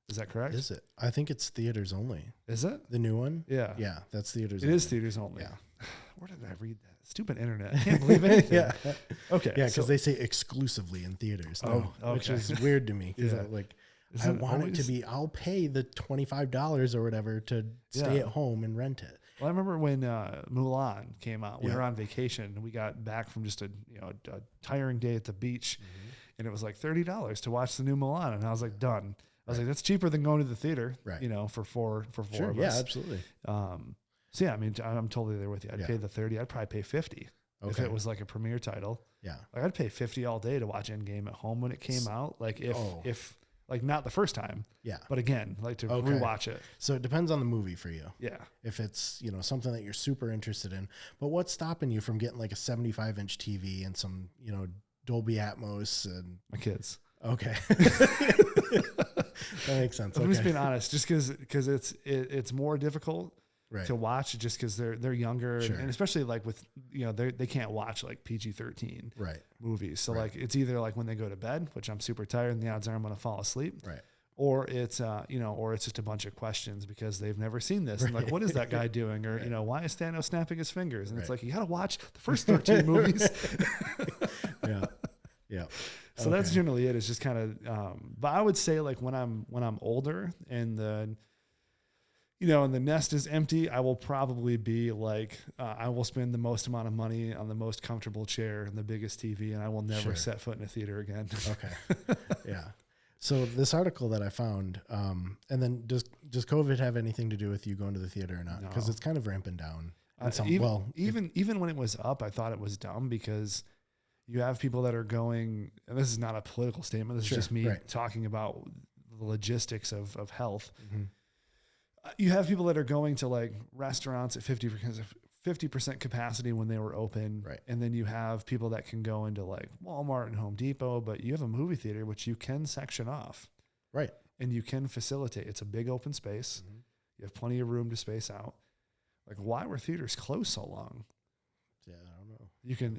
Is that correct? Is it? I think it's theaters only. Is it? The new one? Yeah. Yeah, that's theaters only. It is theaters only. Yeah. Where did I read that? Stupid internet. I can't believe anything. Yeah. Okay. Yeah, because they say exclusively in theaters. No, which is weird to me. Because I want it to be, I'll pay the $25 or whatever to stay at home and rent it. Well, I remember when Mulan came out. We were on vacation, and we got back from just a tiring day at the beach, and it was like $30 to watch the new Mulan, and I was like, done. I was like, that's cheaper than going to the theater, for four of us. Yeah, absolutely. So yeah, I mean, I'm totally there with you. I'd pay the $30. I'd probably pay $50 if it was like a premiere title. Yeah, like I'd pay $50 all day to watch Endgame at home when it came out. Like if like not the first time, but again, like to rewatch it. So it depends on the movie for you. Yeah, if it's something that you're super interested in, but what's stopping you from getting like a 75-inch TV and some Dolby Atmos and my kids? Okay. That makes sense. I'm just being honest, just because it's more difficult to watch, just because they're younger, and especially like with they can't watch like PG-13 movies. So like it's either like when they go to bed, which I'm super tired, and the odds are I'm going to fall asleep, or it's or it's just a bunch of questions because they've never seen this, and like what is that guy doing, or why is Thanos snapping his fingers, and it's like you got to watch the first 13 movies. Yeah. So that's generally it. It's just kind of, but I would say like when I'm older and and the nest is empty, I will probably be like, I will spend the most amount of money on the most comfortable chair and the biggest TV, and I will never set foot in a theater again. Okay. Yeah. So this article that I found, and then does COVID have anything to do with you going to the theater or not? Because it's kind of ramping down. Even when it was up, I thought it was dumb because you have people that are going, and this is not a political statement, this is just me talking about the logistics of health. Mm-hmm. You have people that are going to like restaurants at 50% capacity when they were open. Right. And then you have people that can go into like Walmart and Home Depot, but you have a movie theater, which you can section off. Right. And you can facilitate. It's a big open space. Mm-hmm. You have plenty of room to space out. Like, why were theaters closed so long? Yeah, I don't know.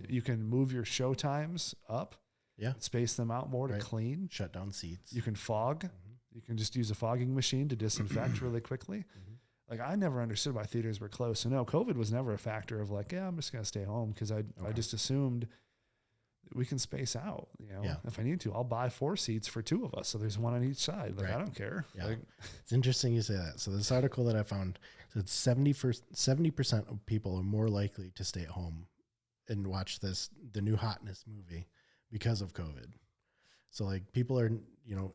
You can move your show times up. Yeah. Space them out more to clean. Shut down seats. You can fog. Mm-hmm. You can just use a fogging machine to disinfect really quickly. Mm-hmm. Like, I never understood why theaters were closed. So no, COVID was never a factor of like, I'm just going to stay home, because I just assumed we can space out. If I need to, I'll buy 4 seats for 2 of us, so there's one on each side. Like, I don't care. Yeah. Like, it's interesting you say that. So this article that I found said 70% of people are more likely to stay at home and watch the new hotness movie because of COVID. So like people are,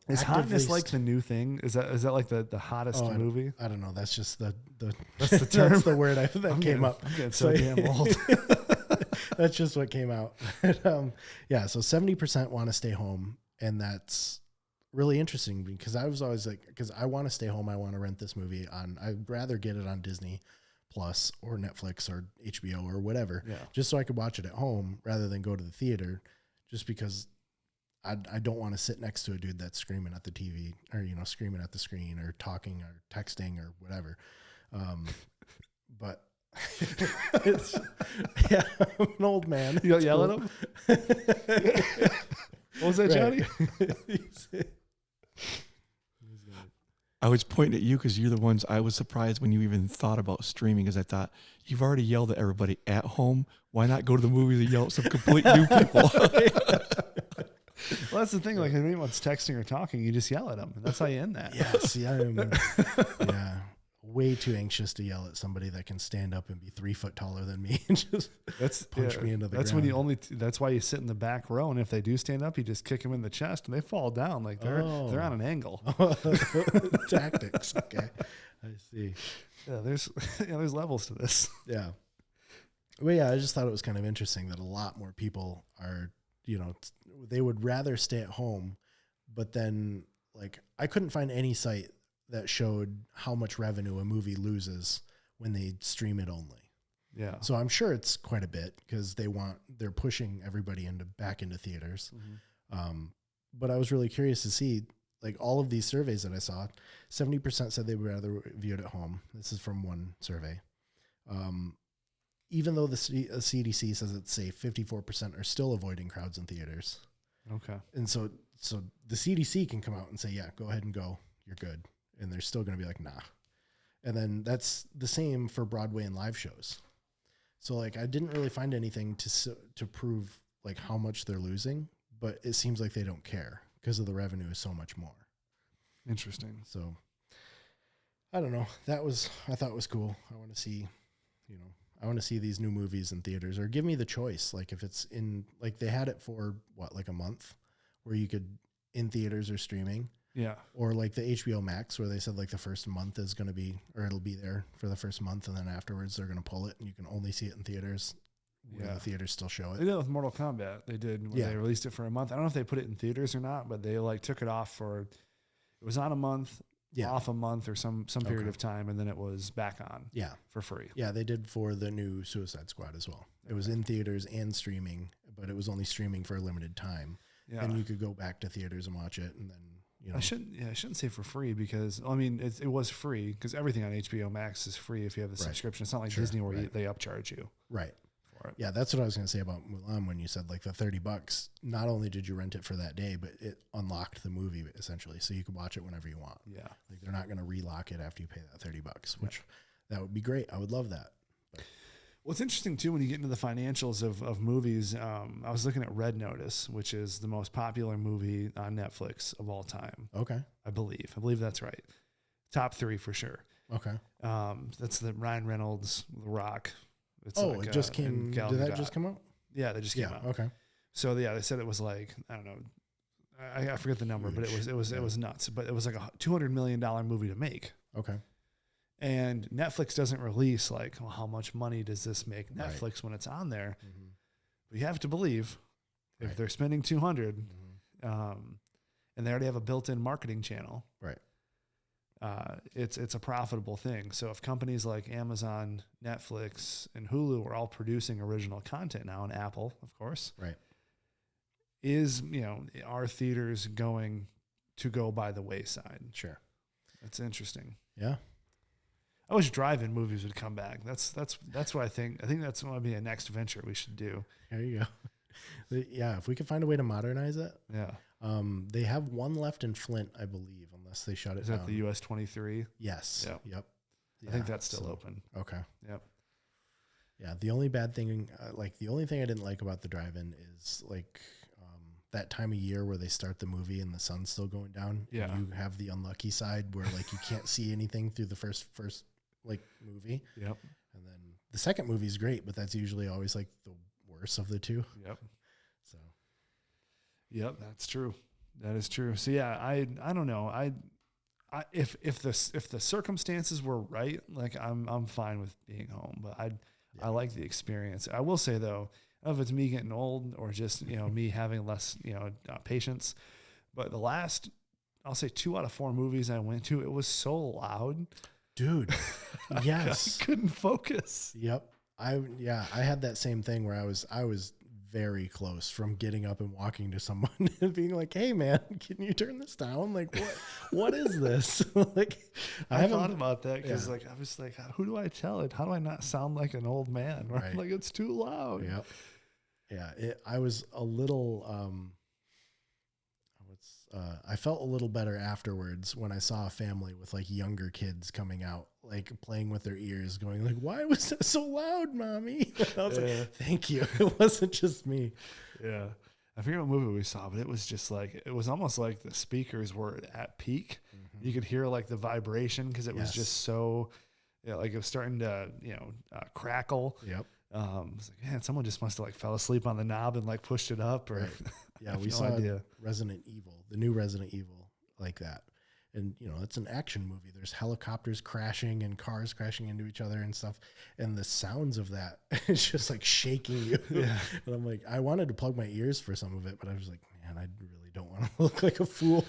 is hotness like the new thing? Is that like the hottest movie? I don't know. That's just that's the term. That's the word that came up. I'm getting so damn old. That's just what came out. So 70% want to stay home, and that's really interesting because I was always like, because I want to stay home. I want to rent this movie on, I'd rather get it on Disney Plus or Netflix or HBO or whatever, just so I could watch it at home rather than go to the theater, just because I don't want to sit next to a dude that's screaming at the TV or, you know, screaming at the screen or talking or texting or whatever. But it's, yeah, I'm an old man. You don't yell at him? What was that, Johnny? I was pointing at you because you're the ones I was surprised when you even thought about streaming, because I thought you've already yelled at everybody at home. Why not go to the movies and yell at some complete new people? Well, that's the thing. Like, if anyone's texting or talking, you just yell at them. And that's how you end that. Yeah, see, I'm way too anxious to yell at somebody that can stand up and be 3 foot taller than me and just punch me into the ground. That's why you sit in the back row. And if they do stand up, you just kick them in the chest and they fall down. Like they're on an angle. Tactics. Okay. I see. Yeah. There's levels to this. Yeah. Well, yeah, I just thought it was kind of interesting that a lot more people are, you know, they would rather stay at home, but then like I couldn't find any site that showed how much revenue a movie loses when they stream it only. Yeah. So I'm sure it's quite a bit because they're pushing everybody back into theaters. Mm-hmm. But I was really curious to see, like, all of these surveys that I saw, 70% said they would rather view it at home. This is from one survey. Even though the CDC says it's safe, 54% are still avoiding crowds in theaters. Okay. And so the CDC can come out and say, yeah, go ahead and go. You're good. And they're still going to be like, nah. And then that's the same for Broadway and live shows. So like, I didn't really find anything to prove like how much they're losing, but it seems like they don't care because of the revenue is so much more. Interesting. So I don't know. I thought it was cool. I want to see, you know, I want to see these new movies in theaters, or give me the choice. Like if it's in, like they had it for like a month where you could in theaters or streaming. Yeah. Or like the HBO Max where they said like the first month is going to be, or it'll be there for the first month. And then afterwards they're going to pull it and you can only see it in theaters. Yeah. The theaters still show it. They did it with Mortal Kombat. They did when they released it for a month. I don't know if they put it in theaters or not, but they like took it off it was on a month, off a month or some period of time. And then it was back on for free. Yeah. They did for the new Suicide Squad as well. It was in theaters and streaming, but it was only streaming for a limited time. Yeah. And you could go back to theaters and watch it. And then, you know. I shouldn't say for free because I mean it was free because everything on HBO Max is free if you have the subscription. It's not like Disney where they upcharge you. Right. For it. Yeah, that's what I was going to say about Mulan when you said like the $30. Not only did you rent it for that day, but it unlocked the movie essentially, so you could watch it whenever you want. Yeah. Like they're not going to relock it after you pay that $30, which that would be great. I would love that. But. What's interesting too, when you get into the financials of movies, I was looking at Red Notice, which is the most popular movie on Netflix of all time. Okay. I believe that's right. Top 3 for sure. Okay. That's the Ryan Reynolds, The Rock. It's it just came. Did that just come out? Yeah, that just came out. Okay. So they said it was like, I don't know. I forget the number, but it was nuts. But it was like a $200 million movie to make. Okay. And Netflix doesn't release like, well, how much money does this make Netflix when it's on there? Mm-hmm. But you have to believe if they're spending 200, and they already have a built-in marketing channel, right? It's a profitable thing. So if companies like Amazon, Netflix, and Hulu are all producing original content now, and Apple, of course, right, are theaters going to go by the wayside? Sure, that's interesting. Yeah. I wish drive-in movies would come back. That's what I think. I think that's going to be a next venture we should do. There you go. Yeah, if we could find a way to modernize it. Yeah. They have one left in Flint, I believe, unless they shut it down. Is that the US 23? Yes. Yep. Yeah, I think that's still open. Okay. Yep. Yeah. The only bad thing, the only thing I didn't like about the drive-in is that time of year where they start the movie and the sun's still going down. Yeah. And you have the unlucky side where you can't see anything through the first movie. Yep. And then the second movie is great, but that's usually always the worst of the two. Yep. So. Yep, that's true. That is true. So yeah, I don't know. If the circumstances were right, I'm fine with being home, but I like the experience. I will say though, I don't know if it's me getting old or just me having less patience, but the last I'll say 2 out of 4 movies I went to, it was so loud. Dude. Yes. I couldn't focus. Yep. I had that same thing where I was very close from getting up and walking to someone and being like, "Hey man, can you turn this down? Like what is this?" Like I thought about that because like I was like, who do I tell it? How do I not sound like an old man? Right. Like it's too loud. Yep. Yeah. I was a little I felt a little better afterwards when I saw a family with like younger kids coming out, like playing with their ears, going like, "Why was that so loud, mommy?" I was like, "Thank you." It wasn't just me. Yeah. I forget what movie we saw, but it was just like, it was almost like the speakers were at peak. Mm-hmm. You could hear like the vibration because it was just so, like it was starting to, crackle. Yep. I was like, man, someone just must have like fell asleep on the knob and like pushed it up or. Right. Yeah, we saw Resident Evil, the new Resident Evil, like that. And, it's an action movie. There's helicopters crashing and cars crashing into each other and stuff. And the sounds of that, it's just like shaking you. Yeah. And I'm like, I wanted to plug my ears for some of it, but I was like, man, I really don't want to look like a fool.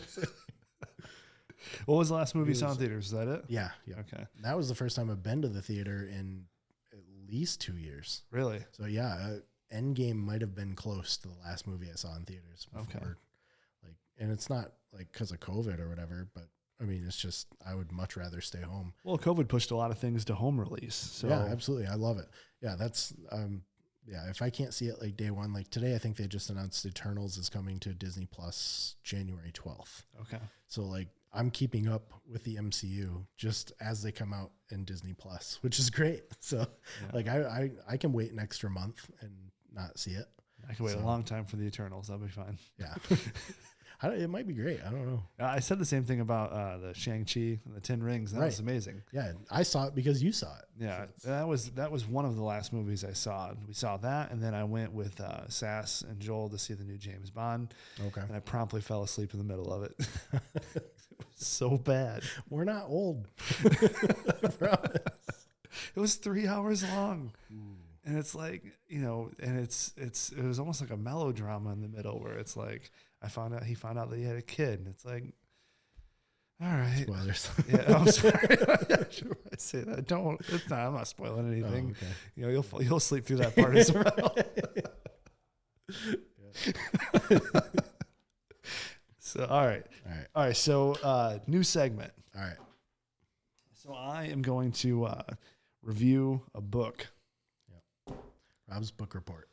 What was the last movie you saw in theaters? Is that it? Yeah. Okay. That was the first time I've been to the theater in at least 2 years. Really? So, yeah. Endgame might have been close to the last movie I saw in theaters before. Okay. Like, and it's not like because of COVID or whatever, but I mean, it's just, I would much rather stay home. Well, COVID pushed a lot of things to home release. So yeah, absolutely. I love it. Yeah. That's, if I can't see it like day one, like today, I think they just announced Eternals is coming to Disney Plus January 12th. Okay. So like, I'm keeping up with the MCU just as they come out in Disney Plus, which is great. So like, I can wait an extra month and not see it. I can wait a long time for the Eternals. That'll be fine. Yeah. It might be great. I don't know. I said the same thing about the Shang-Chi and the 10 Rings. That was amazing. Yeah. I saw it because you saw it. Yeah. That was one of the last movies I saw. We saw that. And then I went with Sass and Joel to see the new James Bond. Okay. And I promptly fell asleep in the middle of it. It was so bad. We're not old. It was 3 hours long. Ooh. And it's like, and it was almost like a melodrama in the middle where it's like, he found out that he had a kid, and it's like, all right. Spoilers. Yeah, I'm sorry. Should I say that? I'm not spoiling anything. Oh, okay. You'll sleep through that part as well. So, all right. So, new segment. All right. So I am going to review a book. Rob's book report.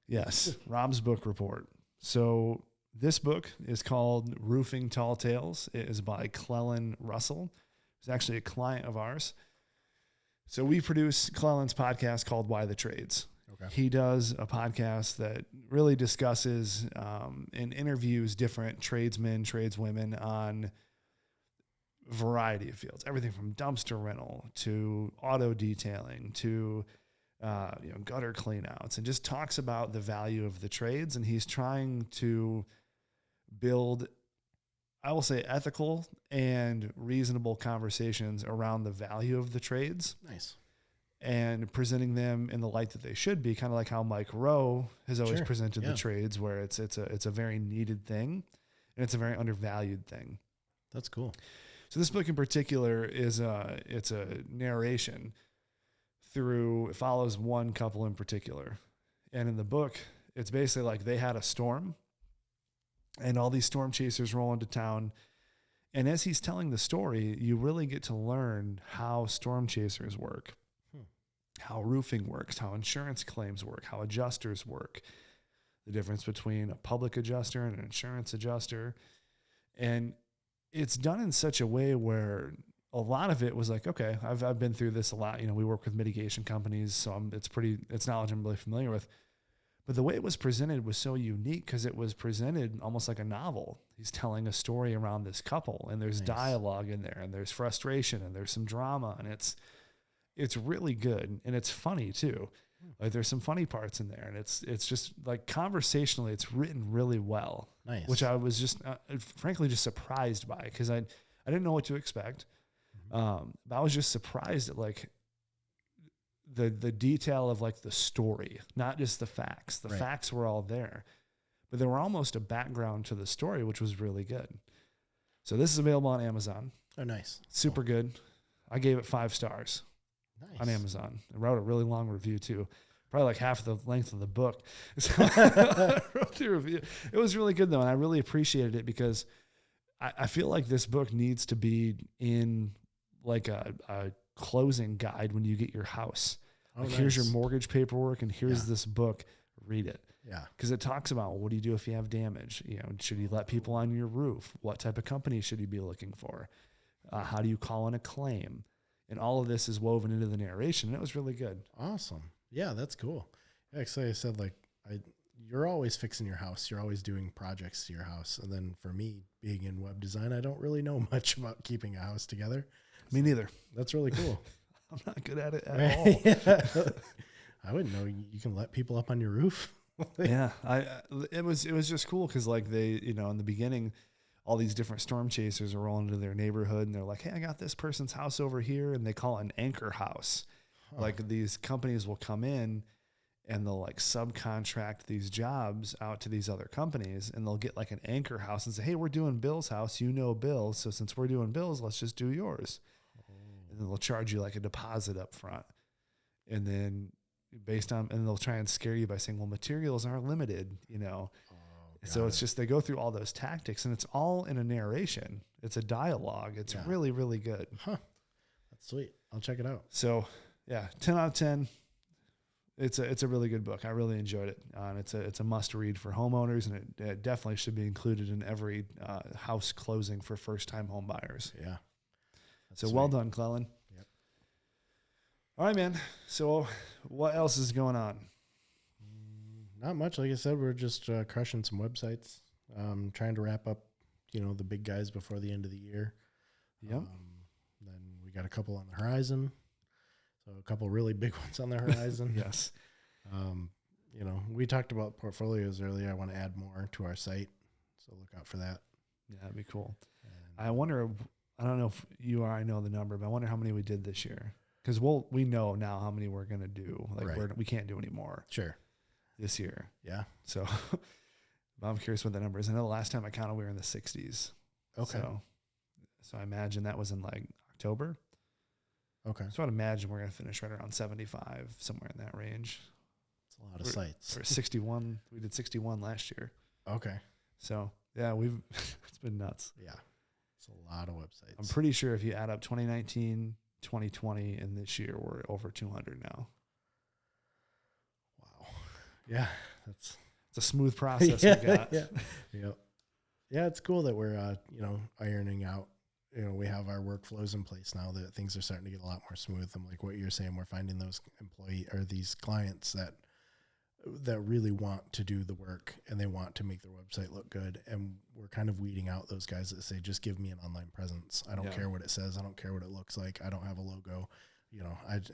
Yes, Rob's book report. So this book is called Roofing Tall Tales. It is by Clellan Russell. He's actually a client of ours. So we produce Clellan's podcast called Why the Trades. Okay. He does a podcast that really discusses and interviews different tradesmen, tradeswomen on a variety of fields. Everything from dumpster rental to auto detailing to gutter cleanouts, and just talks about the value of the trades. And he's trying to build, I will say, ethical and reasonable conversations around the value of the trades. Nice. And presenting them in the light that they should be, kind of like how Mike Rowe has always presented the trades, where it's a very needed thing and it's a very undervalued thing. That's cool. So this book in particular is it's a narration it follows one couple in particular. And in the book, it's basically like they had a storm and all these storm chasers roll into town. And as he's telling the story, you really get to learn how storm chasers work, how roofing works, how insurance claims work, how adjusters work, the difference between a public adjuster and an insurance adjuster. And it's done in such a way where a lot of it was like, okay, I've been through this a lot. We work with mitigation companies, so it's knowledge I'm really familiar with. But the way it was presented was so unique because it was presented almost like a novel. He's telling a story around this couple, and there's dialogue in there, and there's frustration, and there's some drama, and it's really good, and it's funny too. Like there's some funny parts in there, and it's just like conversationally, it's written really well. Nice. Which I was just frankly just surprised by because I didn't know what to expect. But I was just surprised at like the detail of like the story, not just the facts. The facts were all there, but there were almost a background to the story, which was really good. So this is available on Amazon. Oh, nice. Super good. I gave it 5 stars Nice. on Amazon. I wrote a really long review too. Probably like half the length of the book. So I wrote the review. It was really good though, and I really appreciated it because I feel like this book needs to be in like a closing guide when you get your house. Oh, like nice. here's your mortgage paperwork, and here's Yeah. this book. Read it. Yeah. Because it talks about what do you do if you have damage? You know, should you let people on your roof? What type of company should you be looking for? How do you call in a claim? And all of this is woven into the narration. And it was really good. Awesome. Yeah, that's cool. Actually, I said like you're always fixing your house. You're always doing projects to your house. And then for me, being in web design, I don't really know much about keeping a house together. Me neither. That's really cool. I'm not good at it at all. Yeah. I wouldn't know you can let people up on your roof. Yeah, it was just cool because like they, you know, in the beginning, all these different storm chasers are rolling into their neighborhood and they're like, hey, I got this person's house over here, and they call it an anchor house. Huh. Like these companies will come in and they'll like subcontract these jobs out to these other companies, and they'll get like an anchor house and say, hey, we're doing Bill's house, you know Bill, so since we're doing Bill's, let's just do yours. And then they'll charge you like a deposit up front, and then and they'll try and scare you by saying, well, materials aren't limited, you know. So it's just, they go through all those tactics, and it's all in a narration. It's a dialogue. It's really, really good. Huh. That's sweet. I'll check it out. So yeah, 10 out of 10. It's a really good book. I really enjoyed it. And it's a must read for homeowners, and it definitely should be included in every house closing for first time home buyers. Yeah. That's So sweet. well done, Clellan. Yep. All right, man. So what else is going on? Not much. Like I said, we're just crushing some websites. Trying to wrap up, the big guys before the end of the year. Yep. Then we got a couple on the horizon. So a couple really big ones on the horizon. Yes. We talked about portfolios earlier. I want to add more to our site, so look out for that. Yeah, that'd be cool. And I wonder, I don't know if you or I know the number, but I wonder how many we did this year. Because we know now how many we're going to do. Like Right. we can't do any more sure. this year. Yeah. So I'm curious what the number is. I know the last time I counted, we were in the 60s. Okay. So I imagine that was in like October. Okay. So I'd imagine we're going to finish right around 75, somewhere in that range. It's a lot of sites. For 61, we did 61 last year. Okay. So yeah, it's been nuts. Yeah. It's a lot of websites. I'm pretty sure if you add up 2019, 2020, and this year, we're over 200 now. Wow. Yeah. It's a smooth process we got. Yeah. Yep. Yeah. It's cool that we're, ironing out, we have our workflows in place now that things are starting to get a lot more smooth. And like what you're saying, we're finding those these clients that really want to do the work and they want to make their website look good. And we're kind of weeding out those guys that say, just give me an online presence. I don't care what it says. I don't care what it looks like. I don't have a logo.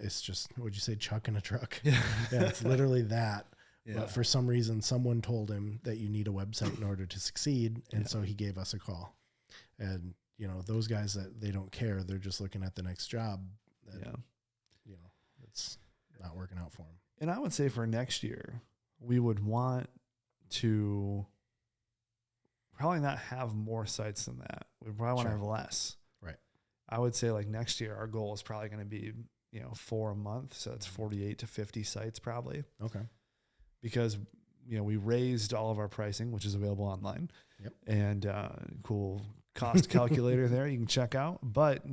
It's just, what'd you say? Chuck in a truck. Yeah. Yeah. It's literally that. Yeah. But for some reason, someone told him that you need a website in order to succeed. And so he gave us a call. And, those guys that they don't care, they're just looking at the next job. That, it's not working out for them. And I would say for next year, we would want to probably not have more sites than that. We probably want to have less. Right. I would say like next year, our goal is probably going to be, 4 a month. So it's 48 to 50 sites probably. Okay. Because, we raised all of our pricing, which is available online. Yep. And cool cost calculator there you can check out. But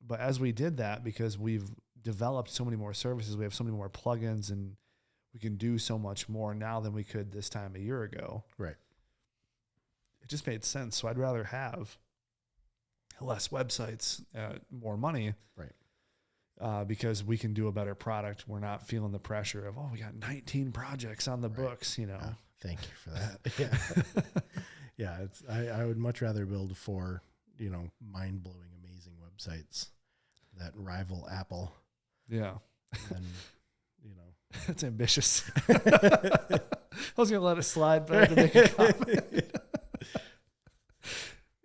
but as we did that, because we've developed so many more services, we have so many more plugins, and we can do so much more now than we could this time a year ago. Right. It just made sense. So I'd rather have less websites, more money. Right. Because we can do a better product. We're not feeling the pressure of, we got 19 projects on the books, Thank you for that. Yeah. Yeah. I would much rather build 4, mind-blowing, amazing websites that rival Apple. Yeah. Than, That's ambitious. I was going to let it slide, but I had to make a comment.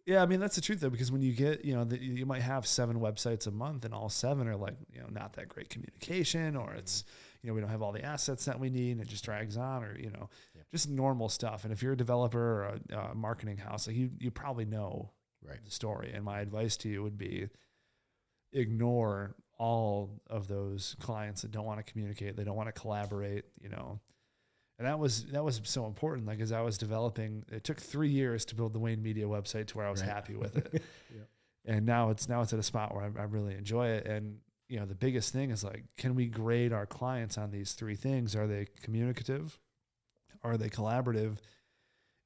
Yeah, I mean, that's the truth, though, because when you get, you might have 7 websites a month, and all 7 are like, not that great communication, or it's, we don't have all the assets that we need, and it just drags on, or, just normal stuff. And if you're a developer or a marketing house, like you probably know, Right. the story. And my advice to you would be ignore all of those clients that don't want to communicate. They don't want to collaborate, you know. And that was so important. Like, as I was developing, it took 3 years to build the Wayne Media website to where I was happy with it. Yep. And now it's at a spot where I really enjoy it. And, you know, the biggest thing is like, can we grade our clients on these 3 things? Are they communicative? Are they collaborative?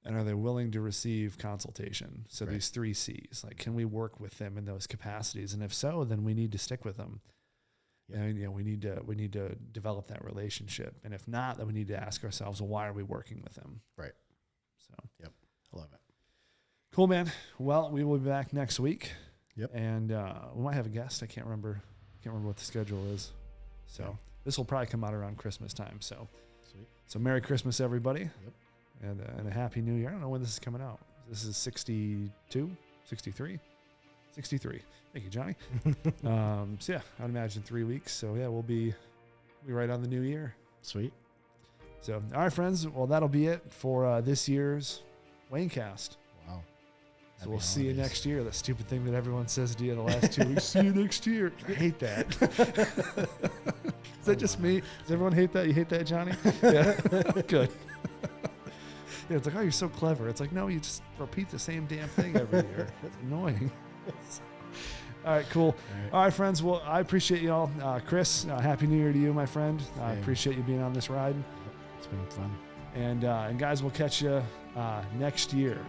And are they willing to receive consultation? So these 3 C's, like, can we work with them in those capacities? And if so, then we need to stick with them. Yep. And, you know, we need to develop that relationship. And if not, then we need to ask ourselves, well, why are we working with them? Right. So, Yep. I love it. cool, man. Well, we will be back next week. Yep. And we might have a guest. I can't remember what the schedule is. So Yeah. this will probably come out around Christmas time. So, Sweet. so Merry Christmas, everybody. Yep. And a Happy New Year. I don't know when this is coming out. This is 62, 63, 63. Thank you, Johnny. So yeah, I'd imagine 3 weeks. So yeah, we'll be right on the new year. Sweet. So, all right, friends. Well, that'll be it for this year's Waynecast. Wow. So Happy we'll see you holidays. next year. That stupid thing that everyone says to you the last 2 weeks. See you next year. I hate that. Is that just me? Does everyone hate that? You hate that, Johnny? Yeah. Good. Yeah, it's like, oh, you're so clever. It's like, no, you just repeat the same damn thing every year. It's annoying. All right, cool. All right, friends. Well, I appreciate you all. Chris, Happy New Year to you, my friend. I Same. appreciate you being on this ride. It's been fun. And guys, we'll catch you next year.